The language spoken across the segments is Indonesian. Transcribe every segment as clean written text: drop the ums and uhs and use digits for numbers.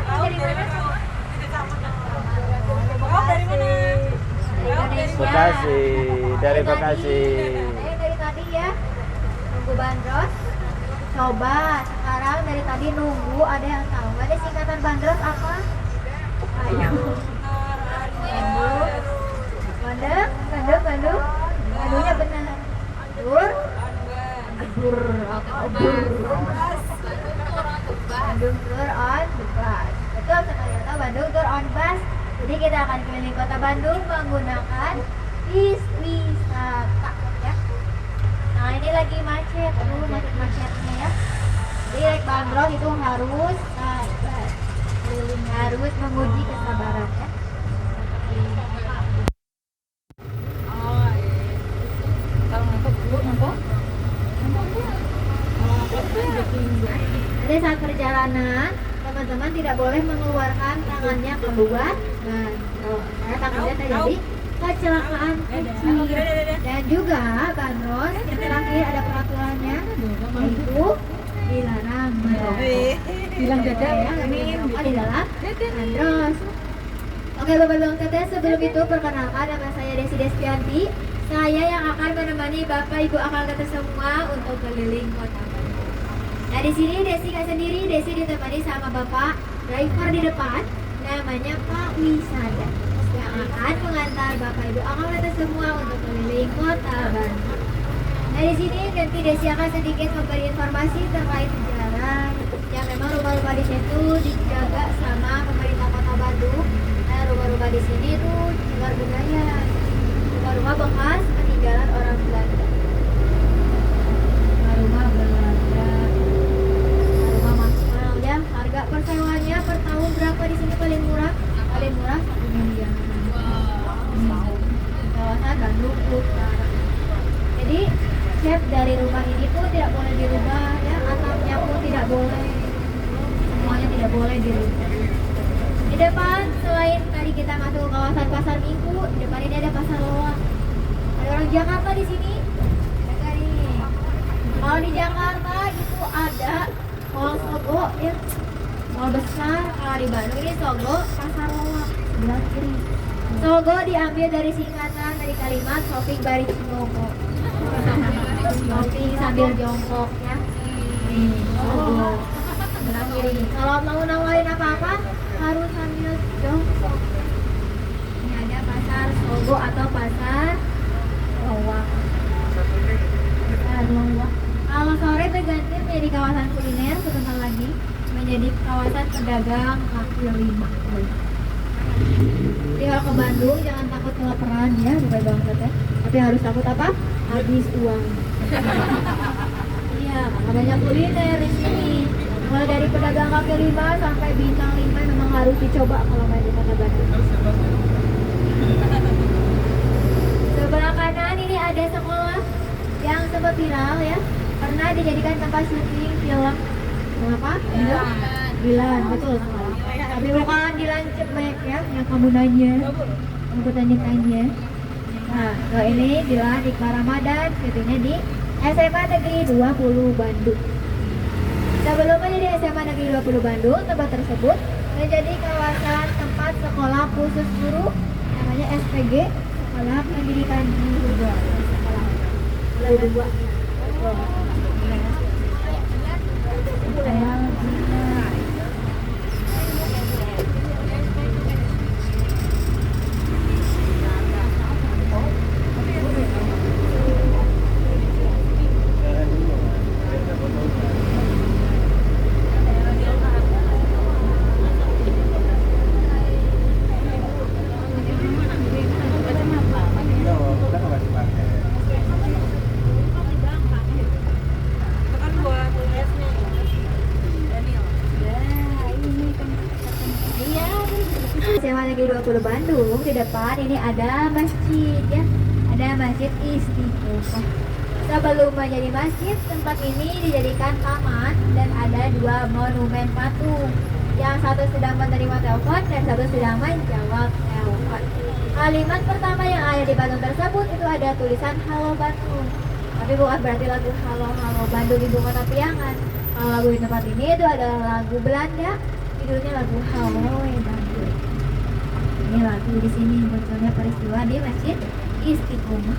dari mana? Indonesia. Bekasi, dari Bekasi. Dari tadi ya nunggu bandros. Coba sekarang dari tadi nunggu, ada yang tahu nggak ada singkatan bandros apa? Ayo. Bandung, Bandung, Bandung. Bandungnya benar. Dur. Dur. Bandung Tour on the bus. Betul sekali, atau Bandung Tour on bus. Jadi kita akan keliling kota Bandung menggunakan bis wisata ya. Nah ini lagi macet, macetnya ya. Jadi naik bandros itu harus sabar, harus menguji kesabaran ya. Jadi saat perjalanan teman-teman tidak boleh mengeluarkan tangannya keluar bandros karena takutnya terjadi kecelakaan kecil. Dan juga bandros yang terakhir ada peraturannya yaitu dilarang merokok. Bilang dada ya, ini merokok di dalam bandros. Oke Bapak Bang Teteh, sebelum itu perkenalkan nama saya Desi Despianti. Saya yang akan menemani Bapak Ibu akal teteh semua untuk keliling kota. Nah di sini Desi nggak sendiri, Desi ditemani sama Bapak driver di depan, namanya Pak Wisada, yang akan mengantar Bapak Ibu akal teteh semua untuk keliling kota Bandung. Nah di sini nanti Desi akan sedikit memberi informasi terkait sejarah yang memang rumah-rumah di situ dijaga sama pemerintah kota Bandung. Nah rumah-rumah di sini tuh cagar budaya, rumah-rumah bekas peninggalan orang Belanda. Rumah Belanda, rumah mahal ya. Harga persewanya per tahun berapa di sini paling murah? Paling murah 1 miliar. Kawasan Bandung Utara. Jadi chef dari rumah ini pun tidak boleh dirubah ya, atapnya pun tidak boleh, semuanya tidak boleh dirubah. Di depan selain tadi kita masuk ke kawasan pasar Minggu, di depan ini ada pasar Loak. Ada orang Jakarta di sini? Ada nih. Kalau di Jakarta itu ada Mall Sogo ya, mall besar. Kalau di Bandung ini Sogo pasar Loak sebelah kiri. Sogo diambil dari singkatan dari kalimat shopping bari Sogo. Shopping sambil jongkok ya. Nih, Sogo sebelah kiri. Kalau mau nawarin apa-apa harus sambil jongkok. Ini ada pasar Sogo atau pasar Loak. Pasar Loak. Kalau sore berganti menjadi kawasan kuliner, sebentar lagi menjadi kawasan pedagang kaki lima. Jadi kalau ke Bandung jangan takut kelaparan ya, bukan banget ya. Tapi harus takut apa? Habis uang. Iya, karena banyak kuliner di sini. Mulai dari pedagang kaki lima sampai bintang 5 memang harus dicoba kalau main di kota Bandung. Sebelah kanan ini ada sekolah yang sempat viral ya, pernah dijadikan tempat syuting film. Kenapa? Dilan, betul sekolah. Tapi bukan Dilan Cepmek ya, yang kamu nanya, kamu tanya-tanya. Nah, kalau ini Dilan Iqbal Ramadan, syutingnya di SMA Negeri 20 Bandung. Sebelumnya di SMA Negeri 20 Bandung, tempat tersebut menjadi kawasan tempat sekolah khusus guru, namanya SPG, Sekolah Pendidikan Guru. Sekolah 2. SMA Negeri 20 Bandung, di depan ini ada masjid ya, ada Masjid Istiqomah. Sebelum menjadi masjid, tempat ini dijadikan taman dan ada 2 monumen patung. Yang satu sedang menerima telepon dan satu sedang menjawab telepon. Kalimat pertama yang ada di patung tersebut itu ada tulisan Halo Bandung. Tapi bukan berarti lagu Halo Halo Bandung Ibu Kota Piangan. Kalau lagu di tempat ini itu adalah lagu Belanda, judulnya lagu Haloe Bandung. Ini lagu di sini munculnya peristiwa di Masjid Istiqomah.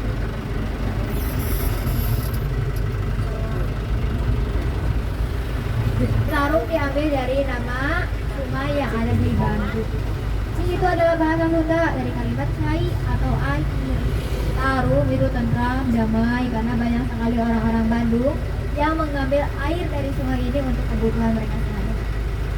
Sarung diambil dari nama sungai yang ada di Bandung. Cing itu adalah bahasa Sunda dari kalimat cai atau air. Tarum itu tentram, damai karena banyak sekali orang-orang Bandung yang mengambil air dari sungai ini untuk kebutuhan mereka sehari-hari.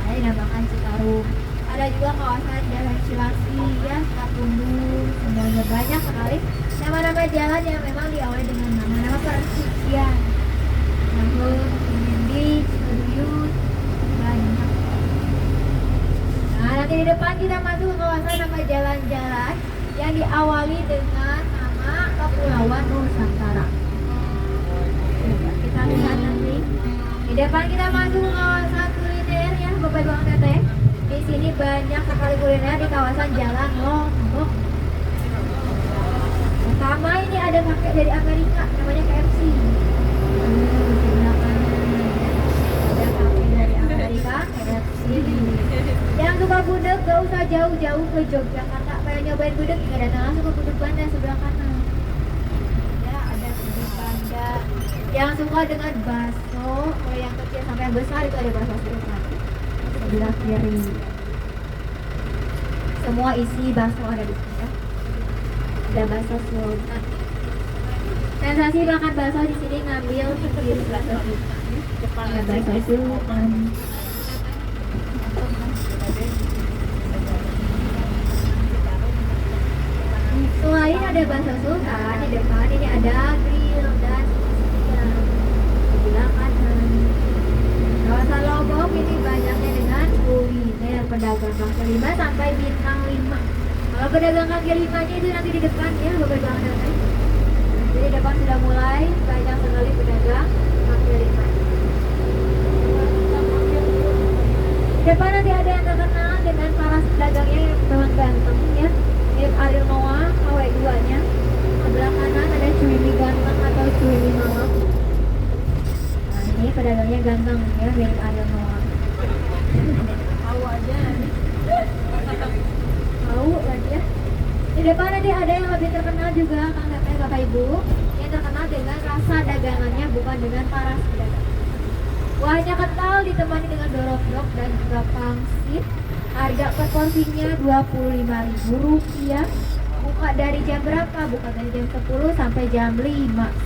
Ada dinamakan Citarum. Ada juga kawasan Jalan Cilasi, ya, Kapundu, semuanya banyak sekali nama-nama jalan yang memang diawali dengan nama-nama persucian. Namun, Mendi, Cibaduyut, banyak. Nah, nanti di depan kita masuk ke kawasan nama jalan-jalan yang diawali dengan nama Kepulauan Nusantara. Kita lihat nanti. Di depan kita masuk ke kawasan kuliner ya, Bapak Ibu Teteh. Di sini banyak sekali kuliner di kawasan Jalan Lombok. Pertama ini ada kakek dari Amerika, namanya KFC. Sebelah kanan ada kakek dari Amerika, KFC. Yang suka gudeg gak usah jauh-jauh ke Yogyakarta. Pengen nyobain gudeg, nggak datang langsung ke Gudeg Banda sebelah kanan. Ya, ada Gudeg Banda. Yang suka dengan bakso, kalau yang kecil sampai yang besar itu ada bakso Sultan. Sebelah kiri. Semua isi bakso ada di sini ya. Ada bakso Sultan. Sensasi makan bakso di sini ngambil kiri bakso Sultan. Ada bakso Sultan. Selain ada bakso Sultan, di depan ini ada grill dan sebelah kanan. Kawasan Lombok ini banyaknya dengan kuliner pedagang kaki lima sampai bintang 5. Kalau pedagang kaki limanya itu nanti di depan ya, Bapak Ibu nanti. Jadi di depan sudah mulai banyak sekali pedagang kaki lima. Di depan nanti ada yang terkenal dengan para pedagangnya yang memang ganteng ya. Mirip Ariel Noah, KW2-nya. Sebelah kanan ada Cuimi Ganteng atau Cuimi Mama. Nah, ini pedagangnya ganteng ya, mirip Ariel Noah. Tahu aja. Tahu lagi ya. Di depan nanti ada yang lebih terkenal juga, Kang Teteh, Bapak Ibu, yang terkenal dengan rasa dagangannya bukan dengan paras pedagang. Kuahnya kental ditemani dengan dorok-dorok dan juga pangsit. Harga per porsinya Rp25.000. Buka dari jam berapa? Buka dari jam 10 sampai jam 5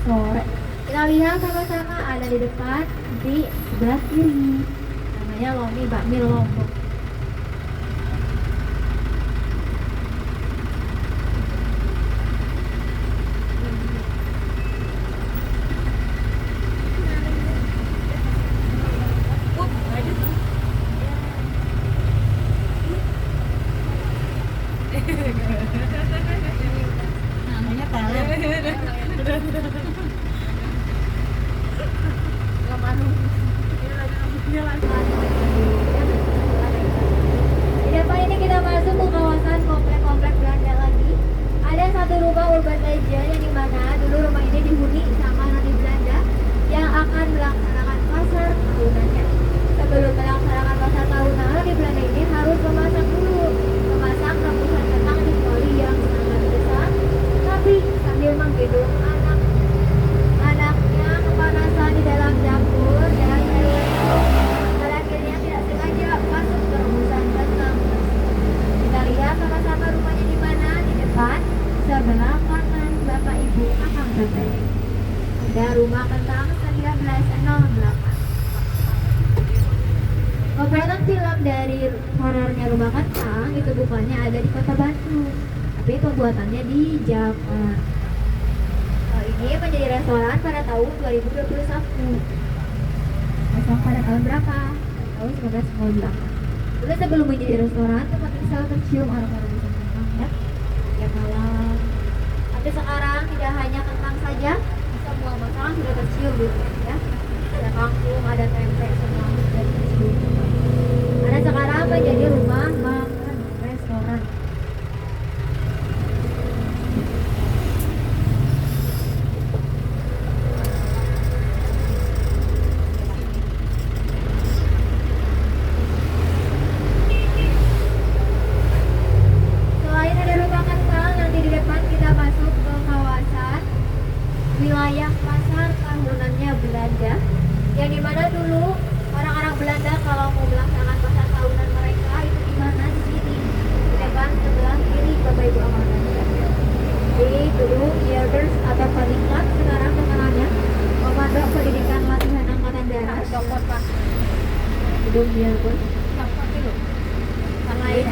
sore. Kita lihat sama-sama, ada di depan di sebelah kiri. Namanya Lomi Bakmi Lombok. Namanya talent. Di depan ini kita masuk ke kawasan komplek-komplek Belanda lagi. Ada satu rumah urban legend yang dimana dulu rumah ini dihuni sama Rani Belanda yang akan melaksanakan pasar tahunannya. Sebelum melaksanakan pasar tahunan, Rani Belanda ini harus memasak dulu. Memasak rebusan kentang di kuali yang sangat besar, tapi sambil menggendong anaknya kepanasan di dalam dapur dan pada akhirnya tidak sengaja masuk ke rebusan kentang. Kita lihat sama-sama rumahnya di mana. Di depan sebelah kanan Bapak Ibu Akang Teteh ada rumah kentang 1908. Pembuatan film dari horornya Rumah Kentang itu bukannya ada di kota Bandung, tapi pembuatannya di Jakarta. Ini menjadi restoran pada tahun 2021. Restoran pada tahun berapa? Tahun 1998. Dulu sebelum menjadi restoran, tempat ini selalu tercium aroma rebusan kentang ya. Ya malam. Tapi sekarang tidak hanya kentang saja, semua makanan sudah tercium di sini ya. Ada kangkung, ada tempe, semua sudah tercium. Ada sekarang menjadi rumah makan restoran.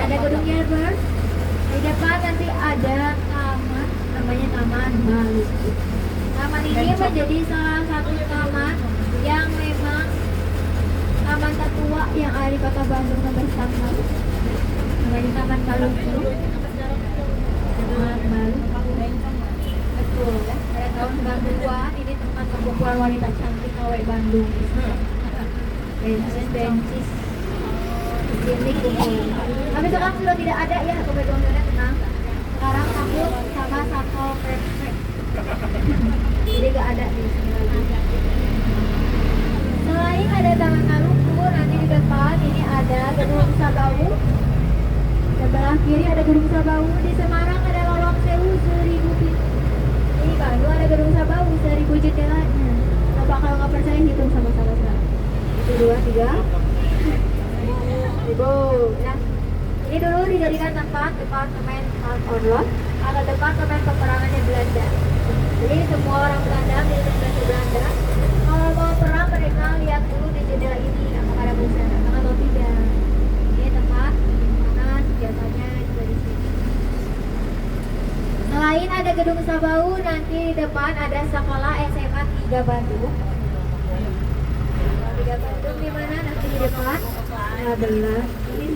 ada gedung Gilbert. Di depan nanti ada taman, namanya Taman Maluku. Taman ini menjadi salah satu taman yang memang taman tertua yang ada di Kota Bandung sampai sekarang. Namanya Taman Maluku. Taman Maluku. Betul ya. Pada tahun 90-an ini tempat pembukuan wanita cantik KW Bandung. Bencis. Ini kumpul. Tapi sekarang sudah tidak ada ya, kebetulan tenang. Sekarang takut sama satpol pp. Jadi gak ada di sini lagi. Selain ada Taman Maluku, nanti di depan ini ada Gedung Sabau. Sebelah kiri ada Gedung Sabau. Di Semarang ada Lorong Sewu 1000 pintu. Di Bandung ada Gedung Sabau 1000 jendelanya. Coba kalau nggak percaya hitung sama-sama sekarang. 1, 2, 3. Ibu, ya. Ini dulu dijadikan tempat departemen Orlot atau departemen peperangannya Belanda. Jadi semua orang Belanda, militer Belanda, kalau mau perang mereka lihat dulu di jendela ini apakah ada musuh datang atau tidak. Ini tempat mana biasanya juga di sini. Selain ada Gedung Sabau, nanti di depan ada sekolah SMA 3 Bandung. 3 Bandung di mana nanti di depan adalah ini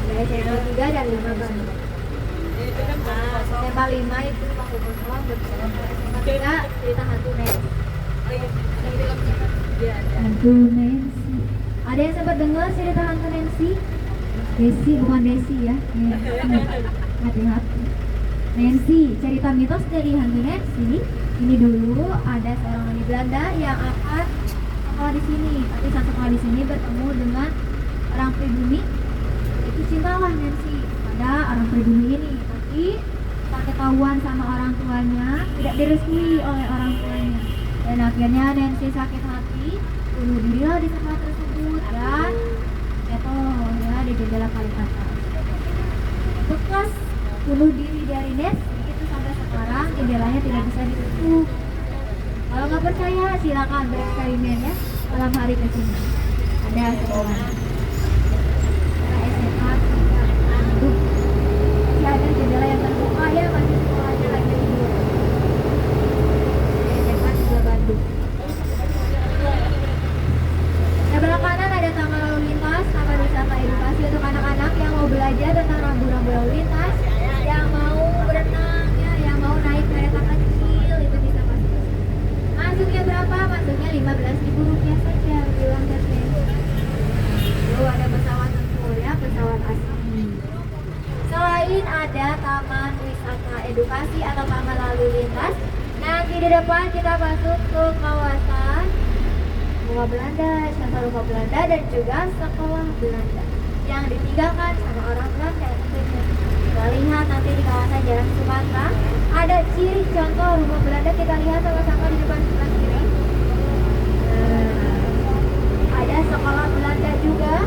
ada SMA 3 dan 5 Bandung. SMA 5 itu waktu kosong, SMA 3 cerita hantu Nancy. Hantu Nancy. Ada yang sempat dengar cerita hantu Nancy? Desi bukan Desi ya. Hati-hati. Nancy, cerita mitos dari hantu Nancy. Ini dulu ada seorang wanita Belanda yang akan sekolah di sini. Tapi saat sekolah di sini bertemu dengan orang pribumi. Itu cintalah Nancy pada orang pribumi ini. Tapi tak ketahuan sama orang tuanya, tidak direstui oleh orang tuanya. Dan akhirnya Nancy sakit hati, bunuh dirilah di sekolah tersebut dan jatuh ya di jendela paling atas. Bekas bunuh diri dari Nancy itu sampai sekarang jendelanya tidak bisa ditutup. Kalau nggak percaya silakan bereksperimen ya malam hari ke sini. Ada sekolah. SMA 3 Bandung. Masih ada jendela yang terbuka ya, masih sekolahnya lagi libur. SMA 3 Bandung. Sebelah kanan ada taman lalu lintas, taman wisata edukasi untuk anak-anak yang mau belajar tentang rambu-rambu lalu lintas, yang mau berenang ya, yang mau naik kereta kecil itu bisa masuk. Masuknya berapa? Masuknya Rp15.000 saja bilang tesnya. Lalu ada pesawat tempur ya, pesawat asing. Selain ada taman wisata edukasi atau taman lalu lintas, nanti di depan kita masuk ke kawasan Rumah Belanda, Sentra Rumah Belanda dan juga sekolah Belanda yang ditinggalkan sama orang Belanda tentunya. Kita lihat nanti di kawasan Jalan Sumatera ada ciri contoh rumah Belanda, kita lihat sama-sama di depan sebelah kiri. Ada sekolah Belanda juga.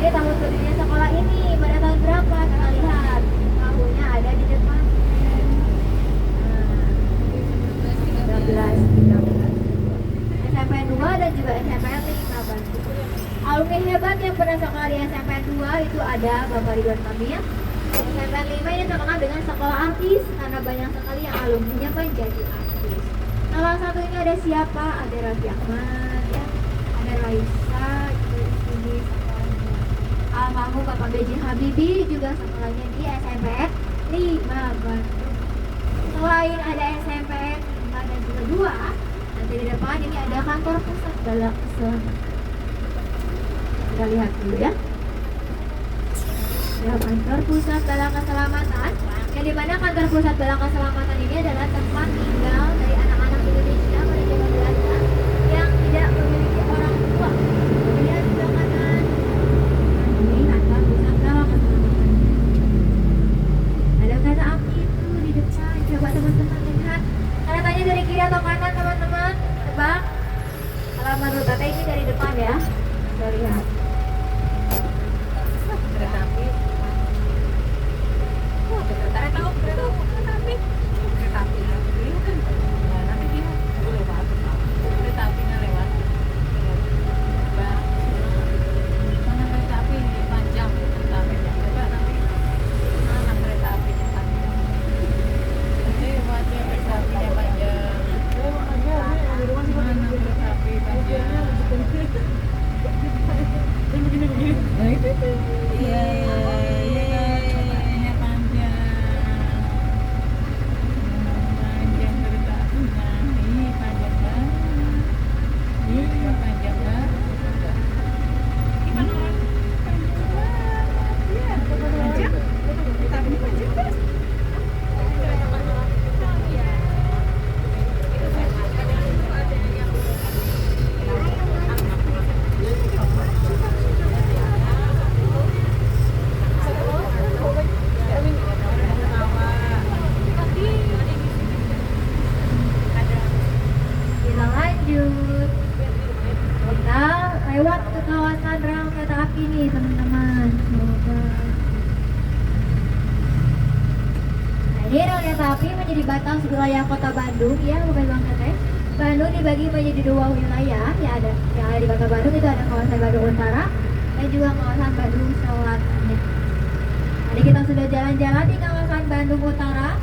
Ini tahun berdirinya sekolah ini pada tahun berapa? Kita lihat tahunnya ada di depan. 1913. SMP 2 dan juga SMP 5 Bandung. Alumni hebat yang pernah sekolah di SMP 2 itu ada Bapak Ridwan Kamil. SMP 5 ini terkenal dengan sekolah artis karena banyak sekali yang alumninya menjadi artis. Salah satunya ada siapa? Ada Raffi Ahmad ya, ada Raisa di sini sekolahnya. Almarhum Bapak B.J. Habibie juga sekolahnya di SMP 5 Bandung. Selain ada SMP 5 dan juga 2, nanti di depan ini ada kantor pusat bala keselamatan. Kita lihat dulu ya. Ya, kantor pusat bala keselamatan. Yang dimana kantor pusat bala keselamatan ini adalah tempat tinggal dari anak-anak Indonesia pada zaman Belanda yang tidak memiliki orang tua. Lihat sebelah kanan. Ini kantor pusat bala keselamatan. Ada kereta api itu di depan. Coba teman-teman lihat. Karena tanya dari kiri atau kanan teman-teman. Tebak. Kalau menurut Tete ini dari depan ya. Kita lihat. Kereta api. Kereta api. Kereta api. batas wilayah Kota Bandung ya, bukan Bang Teteh. Bandung dibagi menjadi dua wilayah, ya ada yang ada di Kota Bandung itu ada kawasan Bandung Utara dan juga kawasan Bandung Selatan. Ya. Tadi kita sudah jalan-jalan di kawasan Bandung Utara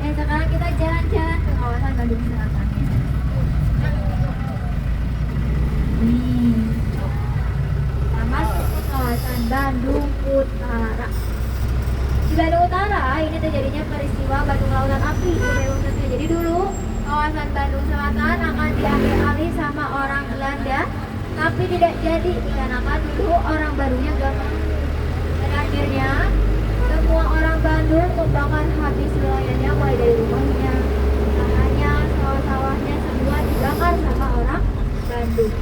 dan sekarang kita jalan-jalan ke kawasan Bandung Selatan. Ya. Masuk ke kawasan Bandung Utara. Di Bandung Utara ini terjadinya peristiwa batu lautan api. Jadi dulu kawasan Bandung Selatan akan diambil alih sama orang Belanda, tapi tidak jadi dikarenakan dulu orang Bandungnya gak mau. Dan akhirnya semua orang Bandung membakar habis wilayahnya, mulai dari rumahnya, lahannya, sawah-sawahnya semua dibakar sama orang Bandung.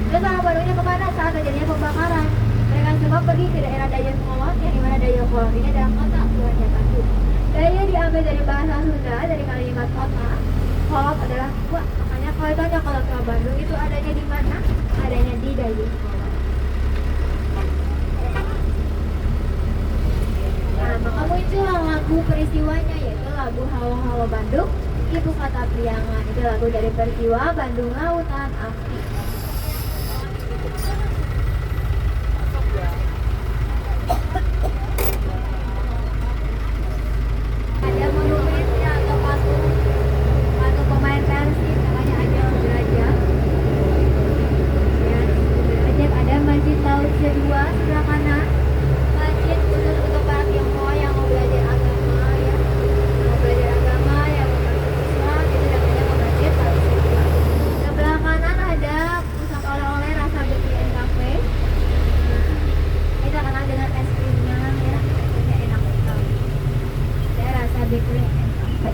Terus orang Bandungnya kemana saat terjadinya pembakaran? Mereka semua pergi ke daerah Dayakolot, yang dimana Dayakolot ini adalah kota keluarga Bandung. Daya diambil dari bahasa Sunda, dari kalimat kota. Kolot adalah tua, makanya kalau ditanya kalau tua Bandung itu adanya di mana? Adanya di Dayakolot. Nah, maka muncul lagu peristiwanya, yaitu lagu Halo Halo Bandung, Ibu Kota Priangan. Itu lagu dari peristiwa Bandung Lautan Api. Ada monumen ya, atau patung pemain Persib namanya Ajeng Derajat. Ya, Derajat ada Masjid Laut Kedua sebelah kanan. Masjid khusus untuk para Tionghoa yang mau belajar agama ya. Mau belajar agama yang mau masuk Islam itu namanya Masjid Laut Kedua. Sebelah kanan ada pusat oleh-oleh rasa BTN Cafe. Ini terkenal dengan es krimnya ya, rasanya enak sekali. Saya rasa bakery and cafe.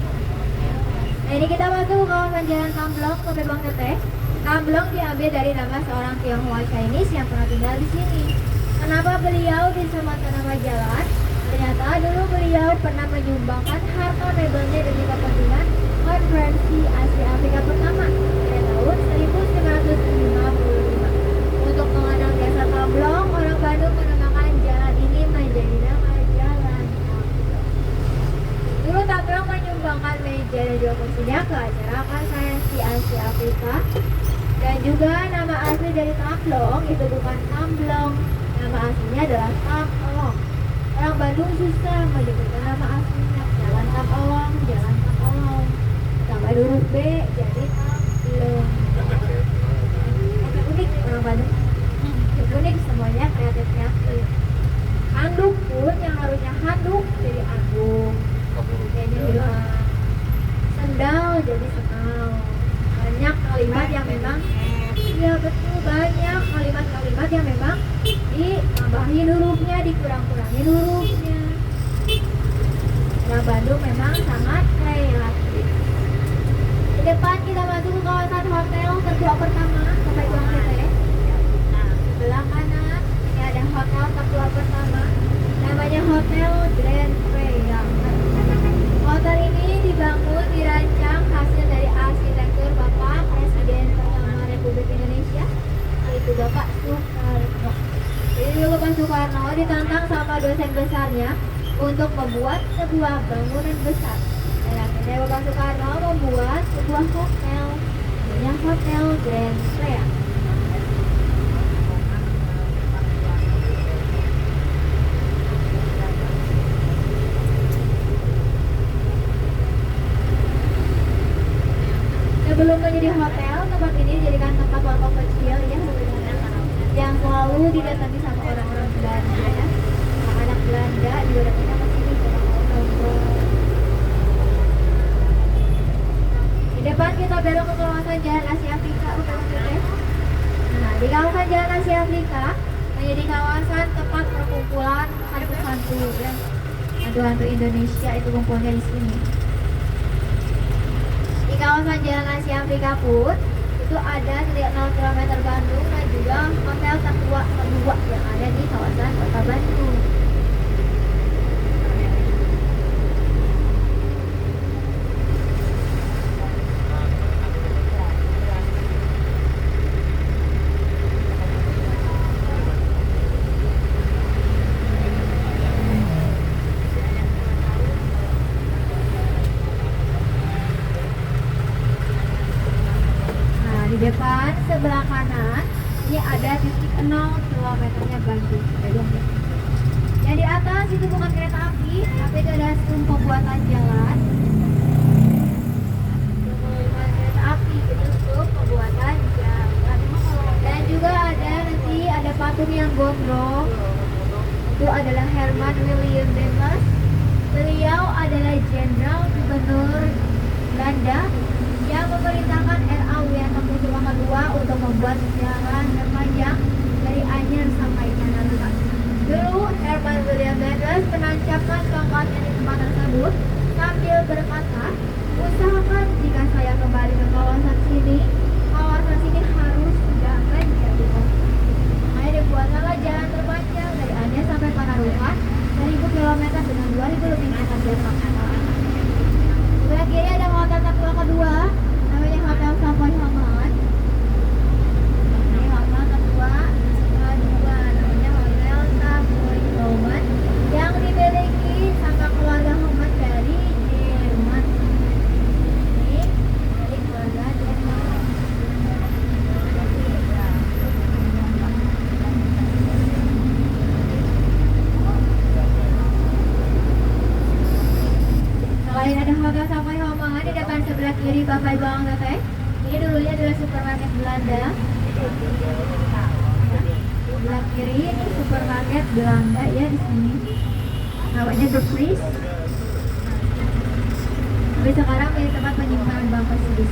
Nah ini kita masuk ke kawasan Jalan Tamblong, sampai Bang Teteh. Tamblong diambil dari nama seorang Tionghoa Chinese yang pernah tinggal di sini. Kenapa beliau disematkan nama jalan? Ternyata dulu beliau pernah menyumbangkan harta mebelnya demi kepentingan konferensi Asia Afrika pertama pada tahun 1955. Untuk mengenang desa Tamblong, orang Bandung menamakan jalan ini menjadi nama Jalan Tamblong. Dulu Tamblong menyumbangkan meja dan juga kursinya ke acara konferensi Asia Afrika. Dan juga nama asli dari Tamblong itu bukan Tamblong, nama aslinya adalah Tamolong. Orang Bandung susah menyebutkan nama aslinya. Jalan Tamolong, Jalan Tamolong. Tambah huruf B jadi Tamblong. Unik orang Bandung. Unik semuanya kreatif. Handuk pun yang harusnya handuk jadi anduk. Kayaknya hilang. Sendal jadi sendal. Banyak kalimat yang memang iya betul, banyak kalimat-kalimat yang memang ditambahin hurufnya, dikurang-kurangin hurufnya. Nah, Bandung memang sangat kreatif. Di depan kita masuk ke kawasan hotel tertua pertama, sampai Bang Teteh. Sebelah kanan ini ada hotel tertua pertama, namanya Hotel Grand Priangan. Hotel ini dibangun dirancang hasil dari arsitektur Bapak Presiden pertama Republik Indonesia, yaitu Bapak Soekarno. Jadi dulu Bapak Soekarno ditantang sama dosen besarnya untuk membuat sebuah bangunan besar. Dan akhirnya Bapak Soekarno membuat sebuah hotel, namanya Hotel Grand Priangan. Sebelum menjadi hotel, tempat ini dijadikan tempat warkop kecil ya, yang selalu didatangi sama orang-orang Belanda ya. Anak-anak Belanda juga datangnya ke sini nongkrong. Di depan kita belok ke kawasan Jalan Asia Afrika, Nah, di kawasan Jalan Asia Afrika menjadi kawasan tempat perkumpulan hantu-hantu ya. Hantu-hantu Indonesia itu kumpulnya di sini. Di kawasan Jalan Asia Afrika pun itu ada sekitar 0 km Bandung dan juga hotel tertua kedua yang ada di kawasan Kota Bandung. itu bukan kereta api, tapi itu adalah sumpah buatan jalan. Bukan kereta api, itu sum pembuatan jalan. Dan juga ada nanti ada patung yang gondrong. Itu adalah Herman William Davis. Beliau adalah jenderal gubernur Belanda yang memerintahkan RAW Kampung Sulawesi II untuk membuat jalan terpanjang dari Anyer sampai Tanah. Dulu Herman William Davis menancapkan tongkatnya di tempat tersebut sambil berkata, usahakan jika saya kembali ke kawasan sini harus sudah menjadi kota. Makanya dibuatlah jalan terpanjang dari Anyer sampai Panarukan 1000 km dengan 2000 lebih meter jarak. Sebelah kiri ada hotel tertua kedua, namanya Hotel Savoy Homan. Ini hotel tertua kedua, namanya Hotel Savoy Homan, yang dimiliki sama keluarga Homan dari Jerman. Ini dari keluarga Jerman. Selain ada Hotel Savoy Homan, di depan sebelah kiri Bapak Ibu Ang Teteh, ini dulunya adalah supermarket Belanda. Sebelah kiri ini supermarket Belanda ya di sini. Namanya The Freeze. Tapi sekarang menjadi tempat penyimpanan bangkai sedis.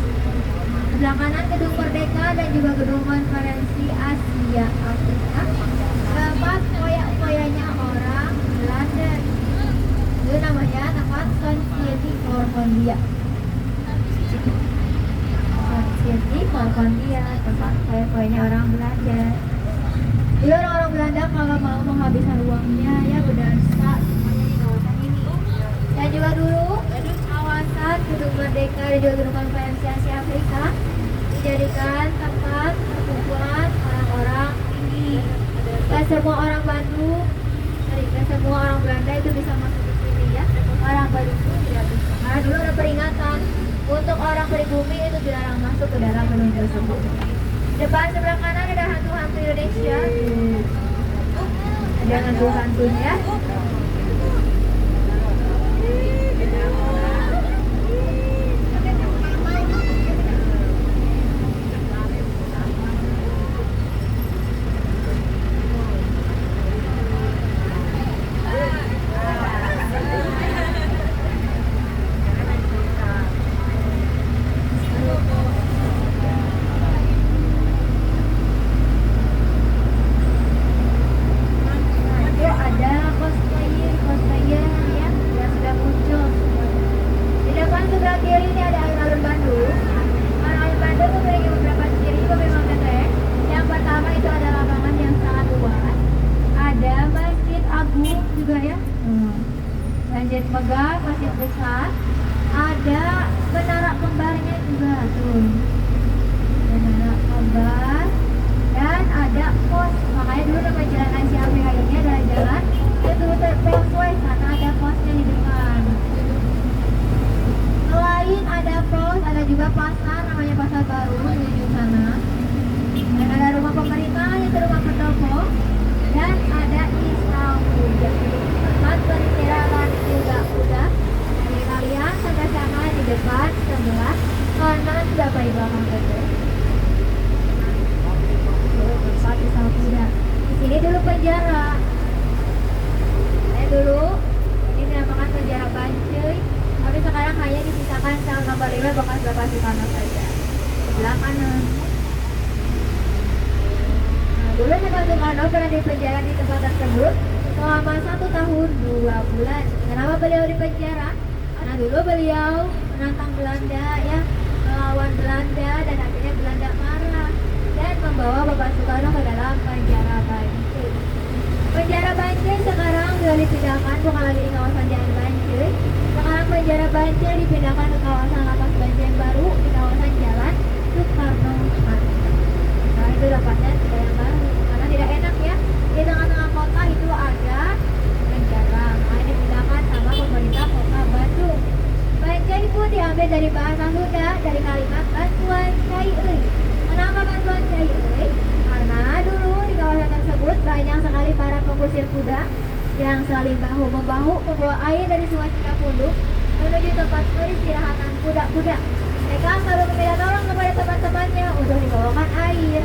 Sebelah kanan gedung Merdeka dan juga gedung konferensi Asia Afrika. Tempat koyak-koyaknya orang Belanda. Itu namanya tempat Society for Kondia. Society for Kondia, tempat koyak-koyaknya orang Belanda. Jadi orang-orang Belanda kalau mau menghabiskan uangnya ya berdansa semuanya di kawasan ini. Dan juga dulu kawasan gedung Merdeka dan juga gedung konferensi Asia Afrika dijadikan tempat perkumpulan orang-orang tinggi. Dan semua orang Bandung, dan semua orang Belanda itu bisa masuk ke sini ya. Orang Bandung itu tidak bisa. Karena dulu ada peringatan untuk orang pribumi itu dilarang masuk ke dalam gedung tersebut. Depan sebelah kanan ada hantu-hantu Indonesia. Ada hantu-hantunya. Masjid megah, masjid besar, ada menara kembarnya juga tuh, menara kembar, dan ada pos. Makanya dulu nama jalan Asia Afrika ini adalah jalan itu terposway karena ada posnya di depan. Selain ada pos, ada juga pasar namanya Pasar Baru di sana. Dan ada rumah pemerintah yaitu rumah pendopo, dan ada Istanbul. Tempat beristirahat juga udah. Jadi kalian sampai sana di depan sebelah kanan Bapak Ibu Ang Teteh. Tempat Istanbul. Di sini dulu penjara. Dulu ini dinamakan penjara Bancuy, tapi sekarang hanya disisakan sel nomor 5 bekas Bapak Soekarno saja. Sebelah kanan. Dulu Bapak Soekarno pernah dipenjara di tempat tersebut selama 1 tahun 2 bulan. Kenapa beliau dipenjara? Karena dulu beliau menantang Belanda ya, melawan Belanda, dan akhirnya Belanda marah dan membawa Bapak Soekarno ke dalam penjara Bancuy. Penjara Bancuy sekarang sudah dipindahkan, bukan lagi di kawasan Jalan Bancuy. Sekarang penjara Bancuy dipindahkan ke kawasan Lapas Bancuy yang baru di kawasan Jalan Soekarno Hatta. Nah itu dapatnya tidak yang baru karena tidak enak ya, di tengah-tengah kota itu ada penjara. Nah dipindahkan sama pemerintah kota Bandung. Bancuy pun diambil dari bahasa Sunda, dari kalimat bantuan cai euy. Kenapa bantuan cai euy? Karena dulu di kawasan tersebut banyak sekali para pengusir kuda yang saling bahu-membahu membawa air dari Sungai Cikapundung menuju tempat peristirahatan kuda-kuda. Mereka selalu meminta tolong kepada teman-temannya untuk dibawakan air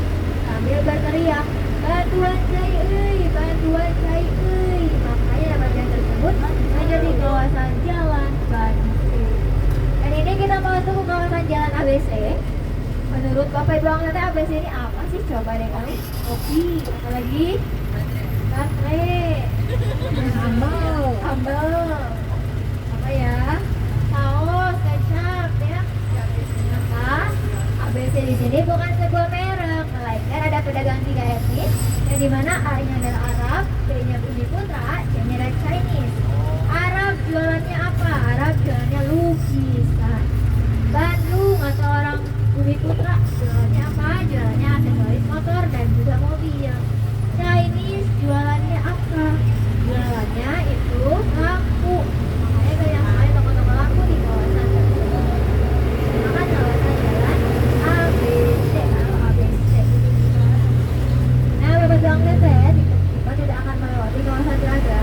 sambil berteriak, "Bantuan cai euy, bantuan cai euy." Makanya nama jalan tersebut menjadi kawasan Jalan Bandung. Dan ini kita masuk ke kawasan Jalan ABC. Menurut Bapak Ibu Angkatan ABC ini apa sih? Coba deh kali. Kopi, apa lagi? Baterai, sambal, apa ya? Saus, kecap, ya. Maka ABC di sini bukan sebuah merek, melainkan ada pedagang 3 etnis yang dimana A-nya adalah Arab, B-nya Bumi Putra, C-nya adalah Chinese. Arab jualannya apa? Arab jualannya lukisan. Bandung atau orang Bumi Putra jualannya apa? Jualannya aksesoris motor dan juga mobil. Chinese jualannya apa? Jualannya itu laku. Makanya banyak sekali toko-toko laku di kawasan tersebut. Maka kawasan jalan ABC atau ABC. Nah, Bapak Banglet kita tidak akan melewati kawasan Braga.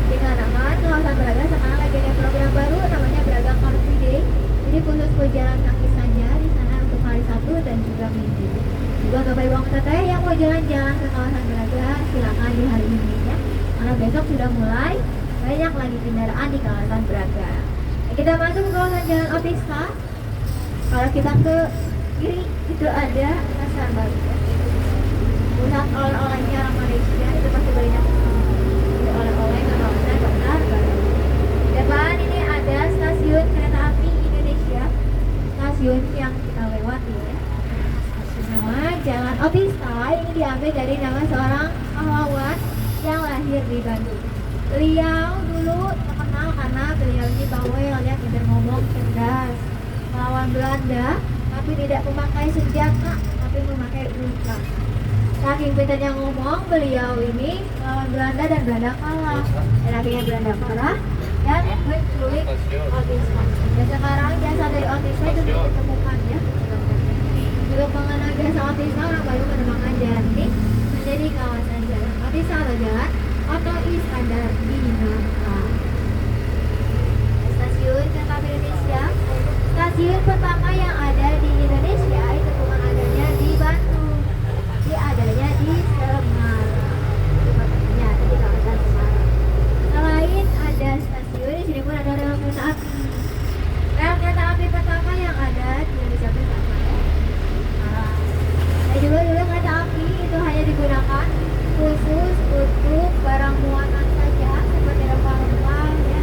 Dikarenakan kawasan Braga sekarang lagi ada program baru namanya Braga Car Free Day. Jadi khusus pejalan kaki saja di sana untuk hari Sabtu dan juga Minggu. Juga Bapak Ibu Teteh yang mau jalan-jalan ke kawasan Braga silakan di hari ini ya. Karena besok sudah mulai banyak lagi kendaraan di kawasan Braga. Nah, kita masuk ke kawasan Jalan Otista. Kalau kita ke kiri itu ada pasar baru. Ya. Pusat oleh-olehnya orang Malaysia itu pasti banyak oleh-oleh ke kawasan pasar baru. Di depan ini ada stasiun kereta api Indonesia, stasiun yang kita lewati ya. Nama Jalan Otista ini diambil dari nama seorang pahlawan yang lahir di Bandung. Beliau dulu terkenal karena beliau ini bawel ya, pintar ngomong, cerdas, melawan Belanda, tapi tidak memakai senjata, tapi memakai ultra. Saking pintarnya ngomong, beliau ini melawan Belanda dan Belanda kalah. Dan akhirnya Belanda kalah dan menculik Otista. Dan sekarang jasa dari Otista itu ditemukan ya. Untuk mengenal jasa Otista, orang baru menemukan jalan ini menjadi kawasan Jalan Otista atau Jalan Oto Iskandar Dinata. Stasiun kereta api Indonesia. Stasiun pertama yang ada di Indonesia itu bukan adanya di Bandung, dia adanya di Semarang. Itu pertamanya ada di kawasan Semarang. Selain ada stasiun, di sini pun ada rel kereta api. Rel kereta api pertama yang ada di Indonesia pertama ya. Dan juga dulu kereta api itu hanya digunakan khusus untuk barang muatan saja seperti rempah-rempah ya.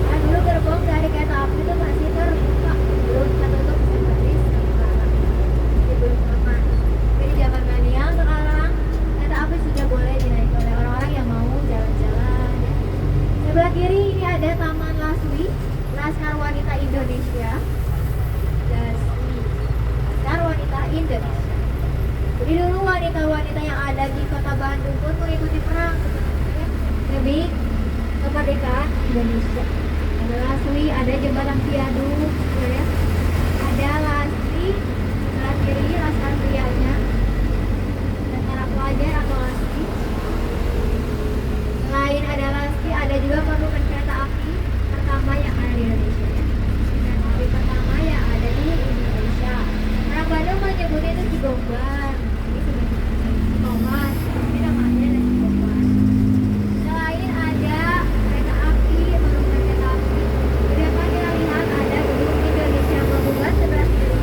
Nah, dulu gerbong dari kereta api itu masih terbuka, belum tertutup seperti sekarang. Jadi belum aman. Jadi zaman milenial sekarang kereta api sudah boleh dinaiki oleh orang-orang yang mau jalan-jalan ya. Sebelah kiri ini ada Taman Laswi, Laskar Wanita Indonesia. Laswi, Laskar Wanita Indonesia. Jadi dulu wanita-wanita yang ada di kota Bandung pun mengikuti perang ya, demi kemerdekaan Indonesia. Ada Laswi, ada jembatan viaduk, ya. Ada Laswi, sebelah kiri Laskar prianya, dan para pelajar atau Laswi. Selain ada Laswi, ada juga monumen kereta api pertama yang ada di Indonesia. Ya. Kereta api pertama yang ada di Indonesia. Orang Bandung menyebutnya itu Cigombar. Thomas, ini namanya ada Cigombar. Selain ada kereta api, monumen kereta api, di depan kita lihat ada gedung Indonesia Menggugat sebelah kiri.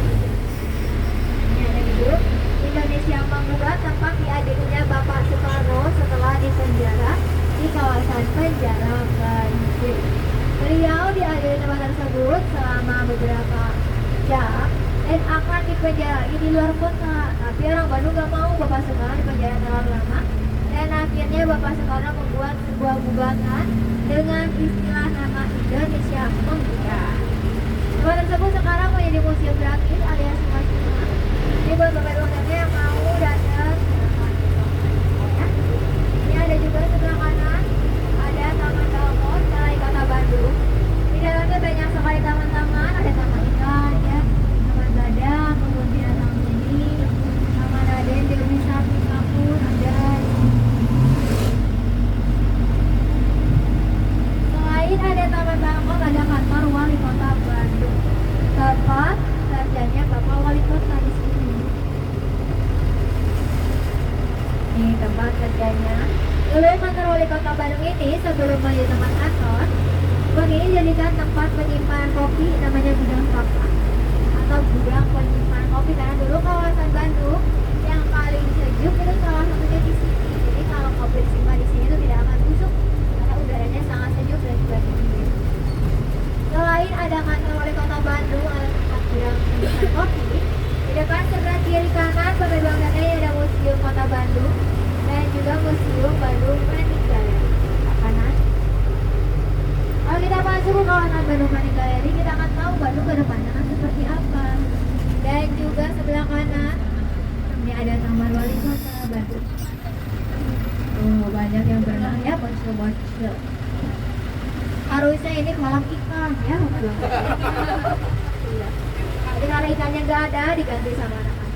Ini ada gedung Indonesia Menggugat tempat diadilinya Bapak Soekarno setelah dipenjara di kawasan penjara Banjir. Beliau diadili tempat tersebut selama beberapa jam dan akan dipenjara di luar kota. Tapi orang Bandung gak mau Bapak Soekarno dipenjara terlalu lama. Dan akhirnya Bapak Soekarno membuat sebuah gugatan dengan istilah nama Indonesia Menggugat. Tempat tersebut sekarang menjadi museum gratis alias Mas. Ini buat Bapak Ibu yang mau datang. Ya. Ini ada juga sebelah kanan ada Taman Dalmon Balai Kota Bandung. Di dalamnya banyak sekali taman-taman, ada taman ikan ya, taman badak, kebun binatang mini, taman Raden Dewi Sartika pun ada. Selain ada Taman Bangkok, ada kantor Wali Kota Bandung. Tempat kerjanya Bapak Wali Kota di sini. Ini tempat kerjanya. Dulu kantor Wali Kota Bandung ini sebelum menjadi tempat kantor, ini dijadikan tempat penyimpanan kopi namanya gudang kakak atau gudang penyimpanan kopi, karena dulu kawasan Bandung yang paling sejuk itu salah satunya di sini. Jadi kalau kopi disimpan di sini itu tidak akan busuk karena udaranya sangat sejuk dan juga dingin. Selain ada kantor Wali Kota Bandung atau tempat gudang penyimpanan kopi, di depan sebelah kiri kanan pada bangunan ini ada Museum Kota Bandung dan juga Museum Bandung Planning Gallery. Kanan. Kalau kita masuk ke kawasan Bandung Planning Gallery, kita akan tahu Bandung ke depannya seperti apa. Dan juga sebelah kanan ini ada Taman Wali Kota Bandung. Oh, banyak yang berenang ya, bocil-bocil. Harusnya ini kolam ikan ya, iya. Jadi karena ikannya nggak ada, diganti sama anak-anak.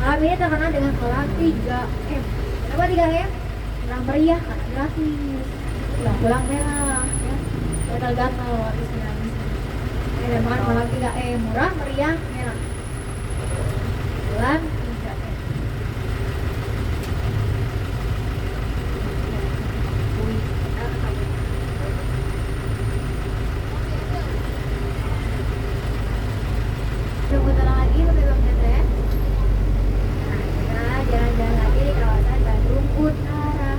Malam ini terkenal dengan kolam 3M. Kenapa 3M? Kurang meriah, karena gratis. Pulang merah, ya. Gatal-gatal habisnya. Dan makan kolam 3M, murah, meriah, merah. Kolam 3M. Sebentar lagi Bang Tete. Nah, kita jalan-jalan lagi di kawasan Bandung Utara.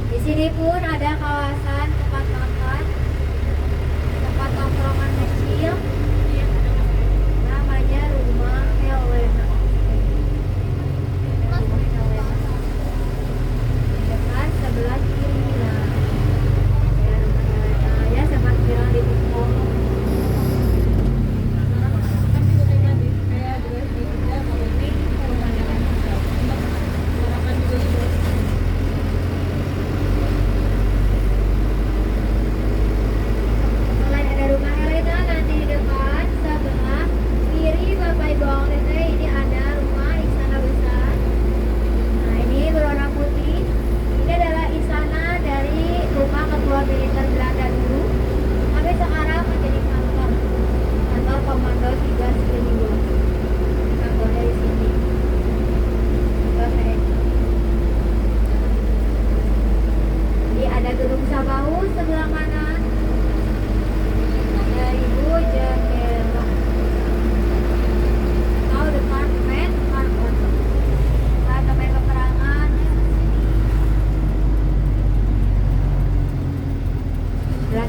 Di sini pun ada kawasan tempat makan, tempat tongkrongan kecil, namanya Rumah Helena. Rumah Helena. Di depan sebelah kiri, nah, ya Rumah Helena ya, sempat bilang di TikTok.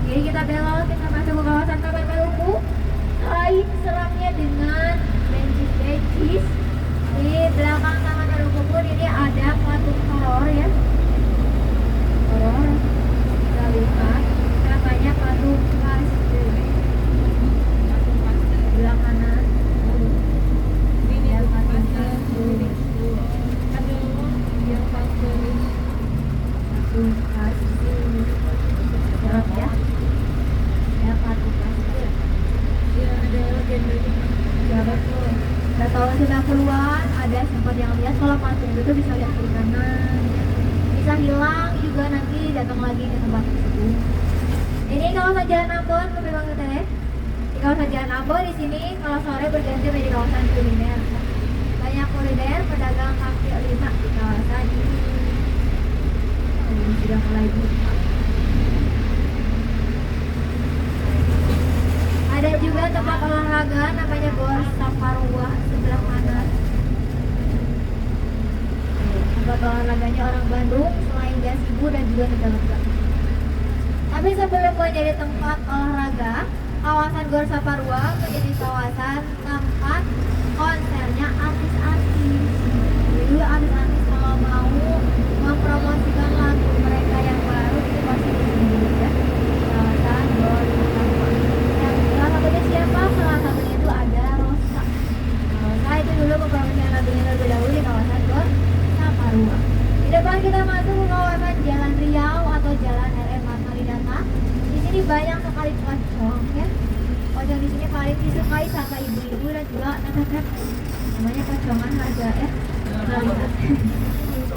Jadi kita belok, kita masuk ke kawasan Taman Maluku. Selain seramnya dengan bencis-bencis, di belakang Taman Maluku pun ini ada patung horor ya. Horor, kita lihat namanya patung Pasteur. Sebelah kanan, ini ada patung Pasteur. Yang Pasteur, patung Pasteur. Serap ya. Ya patung Pasteur. Ya ada legenda. Ya betul. Nah, tahun 90-an ada sempat yang lihat kalau patung itu bisa lihat kiri kanan, bisa hilang juga nanti datang lagi ke tempat tersebut. Ini kawasan Jalan Ambon, Bang Tete. Di kawasan Jalan Ambon di sini kalau sore berganti menjadi kawasan kuliner. Banyak kuliner pedagang kaki lima di kawasan ini. Ini sudah mulai buka. Ada juga tempat olahraga namanya Gor Saparua sebelah kanan. Tempat olahraganya orang Bandung selain gazebo dan juga lega-lega. Tapi sebelum menjadi tempat olahraga, kawasan Gor Saparua menjadi kawasan tempat konsernya artis-artis. Jadi artis-artis kalau mau mempromosikan lagu mereka yang baru itu pasti di sini ya. Kawasan Gor Saparua. Salah satunya siapa? Salah satunya itu ada Rosa. Rosa itu dulu mempromosikan lagunya lebih dahulu di kawasan Gor Saparua. Di depan kita masuk ke kawasan Jalan Riau atau Jalan RM Margarinata. Di sini banyak sekali pocong ya. Pocong di sini paling disukai sama ibu-ibu dan juga anak-anak. Namanya pocongan harga ya.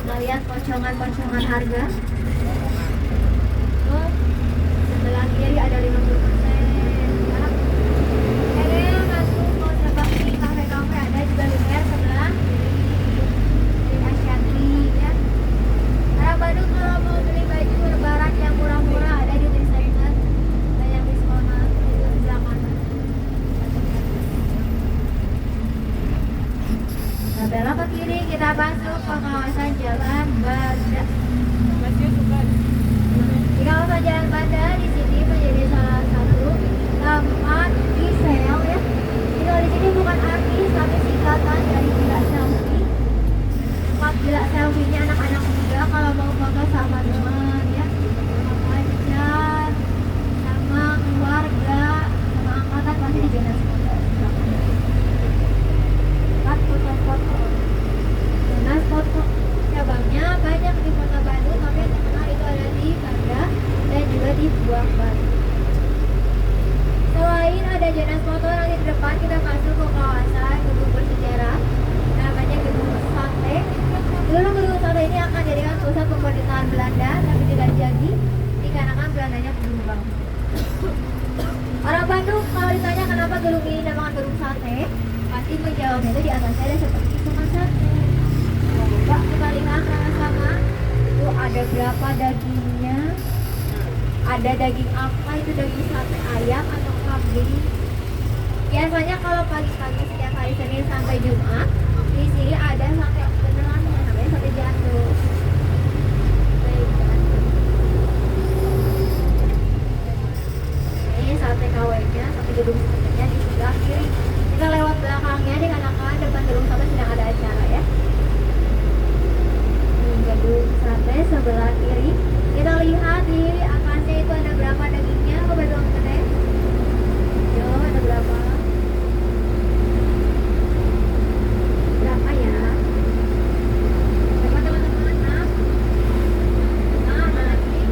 Kita lihat pocongan-pocongan harga. Sebelah kiri buah batu. Selain ada Jonas Foto, nanti di depan kita masuk ke kawasan gedung bersejarah namanya Gedung Sate. Dulu Gedung Sate ini akan jadikan pusat pemerintahan Belanda, tapi tidak jadi dikarenakan Belandanya berkembang. Orang Bandung kalau ditanya kenapa gedung ini dinamakan Gedung Sate, pasti menjawabnya itu di atasnya ada seperti tukang sate. Coba kita lihat sama-sama, itu ada berapa dagingnya, ada daging apa, itu daging sate ayam atau kambing. Biasanya kalau pagi-pagi setiap hari Senin sampai Jumat di sini ada sate beneran namanya sate jandung. Ini sate KW-nya, sate gedung satenya di sebelah kiri. Kita lewat belakangnya dikarenakan depan gedung sate sedang ada acara ya. Ini gedung sate sebelah kiri. Kita lihat di atasnya itu ada berapa dagingnya, coba dong gede. Yo, ada berapa? Berapa ya? Coba teman-teman, nah lagi.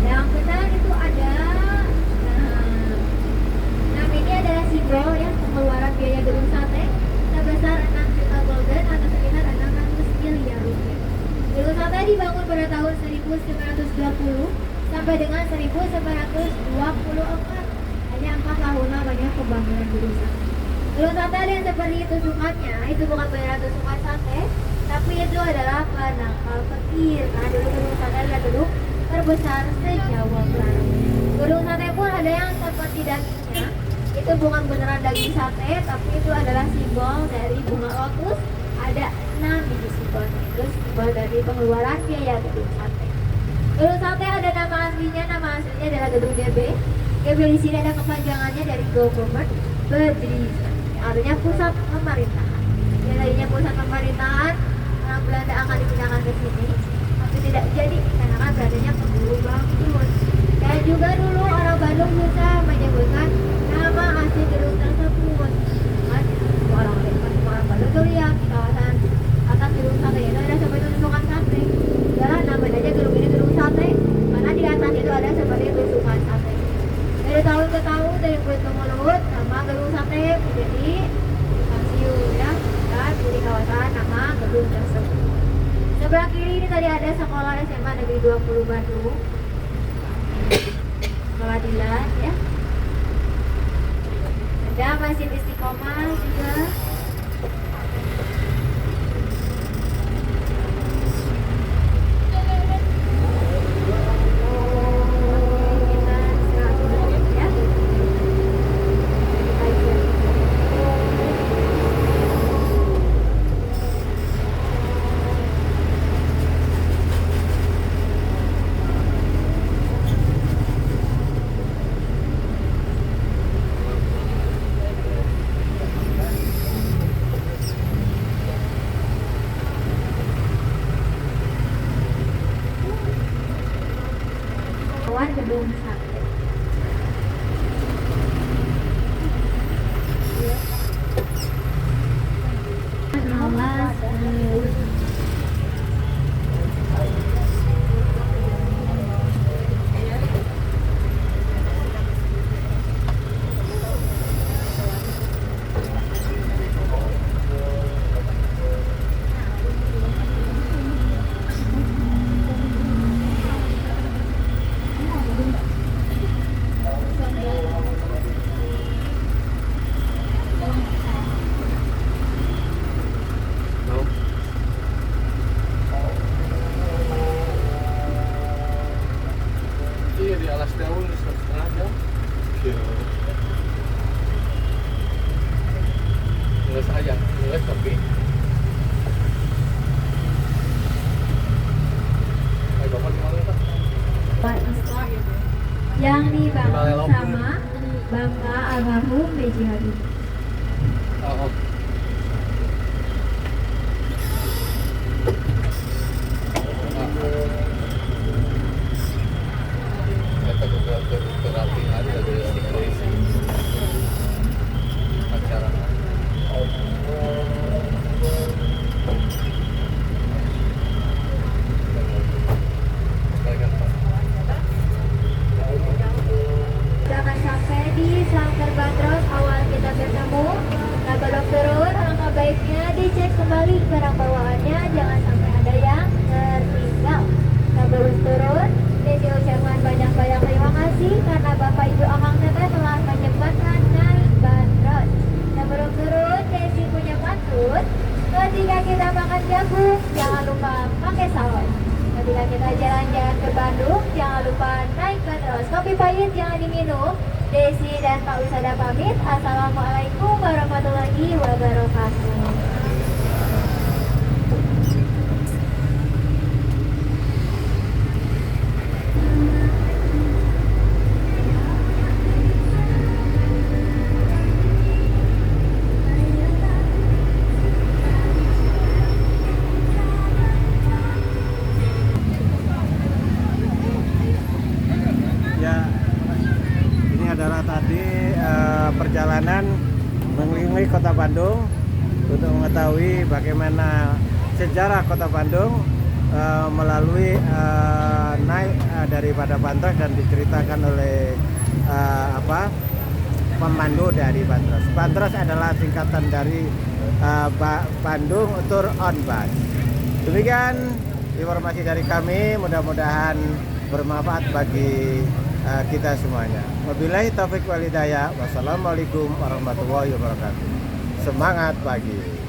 Yang benar itu ada. Nah ini adalah simbol ya pengeluaran biaya gedung sate sebesar 6 juta golden atau sekitar 600 miliar rupiah. Gedung sate dibangun pada tahun 1920 sampai dengan 1924. Hanya 4 tahun lamanya pembangunan gedung sate. Gedung sate ada yang seperti tusukannya, itu bukan beneran tusukan sate, tapi itu adalah penangkal petir. Karena dulu gedung sate adalah gedung terbesar se-Jawa Barat. Gedung sate pun ada yang seperti dagingnya, itu bukan beneran daging sate, tapi itu adalah simbol dari bunga lotus. Ada 6 biji simbolnya, itu simbol dari pengeluaran biaya gedung sate. Gedung sate ada nama aslinya adalah gedung GB. GB di sini ada kepanjangannya dari Government Bedri, artinya pusat pemerintahan. Yang tadinya pusat pemerintahan, orang Belanda akan dipindahkan ke sini, tapi tidak jadi karena Belandanya keburu bangkrut. Dan juga dulu orang Bandung bisa menyebutkan nama asli gedung tersebut. Kan orang Bandung tuh lihat di kawasan atas gedung sate itu ada seperti tusukan sate. Jalan namanya aja gedung ini gedung sate, karena di atas itu ada seperti tusukan sate. Dari tahun ke tahun, dari mulut ke mulut, nama gedung sate menjadi stasiun ya, dan di kawasan nama gedung tersebut. Sebelah kiri ini tadi ada sekolah SMA Negeri 20 Bandung, sekolah Dilan ya. Ada Masjid Istiqomah juga. Gedung sate. Awas. Yang dibangun sama Bapak almarhum B.J. Habibie. kembali barang bawaannya, jangan sampai ada yang tertinggal. Sebelum turun, Desi ucapkan banyak-banyak terima kasih karena Bapak Ibu Akang Teteh telah menyempatkan naik bandros. Sebelum turun, Desi punya pantun. Ketika kita makan jagung, jangan lupa pakai saus. Ketika kita jalan-jalan ke Bandung, jangan lupa naik bandros. Kopi pahit jangan diminum. Desi dan Pak Wisada pamit. Assalamualaikum warahmatullahi wabarakatuh. Ya, ini adalah tadi perjalanan mengelilingi Kota Bandung untuk mengetahui bagaimana sejarah Kota Bandung melalui naik daripada Bandros dan diceritakan oleh pemandu dari Bandros. Bandros adalah singkatan dari Bandung Tour on Bus. Demikian informasi dari kami, mudah-mudahan bermanfaat bagi kita semuanya. Wabillahi taufiq wal hidayah. Wassalamualaikum warahmatullahi wabarakatuh. Semangat pagi.